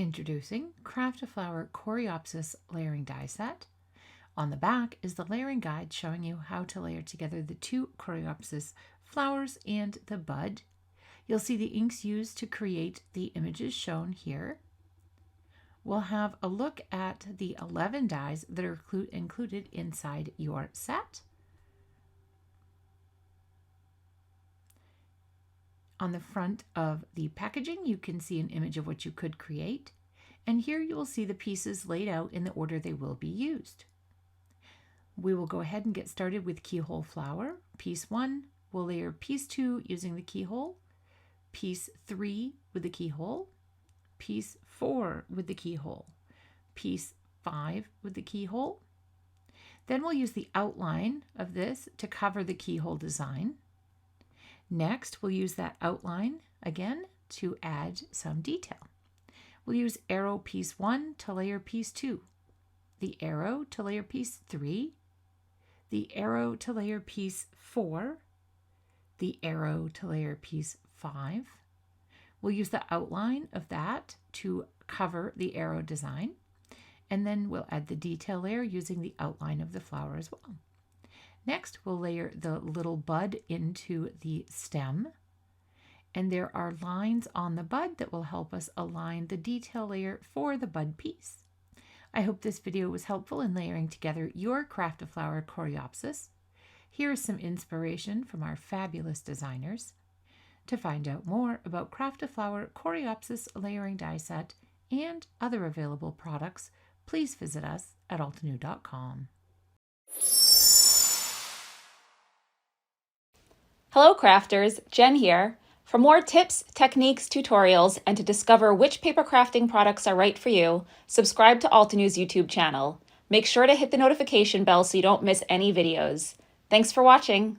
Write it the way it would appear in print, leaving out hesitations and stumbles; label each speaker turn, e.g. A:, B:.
A: Introducing Craft-A-Flower Coreopsis Layering Die Set. On the back is the layering guide showing you how to layer together the two Coreopsis flowers and the bud. You'll see the inks used to create the images shown here. We'll have a look at the 11 dies that are included inside your set. On the front of the packaging, you can see an image of what you could create. And here you will see the pieces laid out in the order they will be used. We will go ahead and get started with keyhole flower. Piece 1, we'll layer piece 2 using the keyhole, piece 3 with the keyhole, piece 4 with the keyhole, piece 5 with the keyhole. Then we'll use the outline of this to cover the keyhole design. Next, we'll use that outline again to add some detail. We'll use arrow piece 1 to layer piece 2, the arrow to layer piece 3, the arrow to layer piece 4, the arrow to layer piece 5. We'll use the outline of that to cover the arrow design, and then we'll add the detail layer using the outline of the flower as well. Next, we'll layer the little bud into the stem, and there are lines on the bud that will help us align the detail layer for the bud piece. I hope this video was helpful in layering together your Craft-A-Flower Coreopsis. Here is some inspiration from our fabulous designers. To find out more about Craft-A-Flower Coreopsis Layering Die Set and other available products, please visit us at altenew.com.
B: Hello crafters, Jen here. For more tips, techniques, tutorials, and to discover which paper crafting products are right for you, subscribe to Altenew's YouTube channel. Make sure to hit the notification bell so you don't miss any videos. Thanks for watching.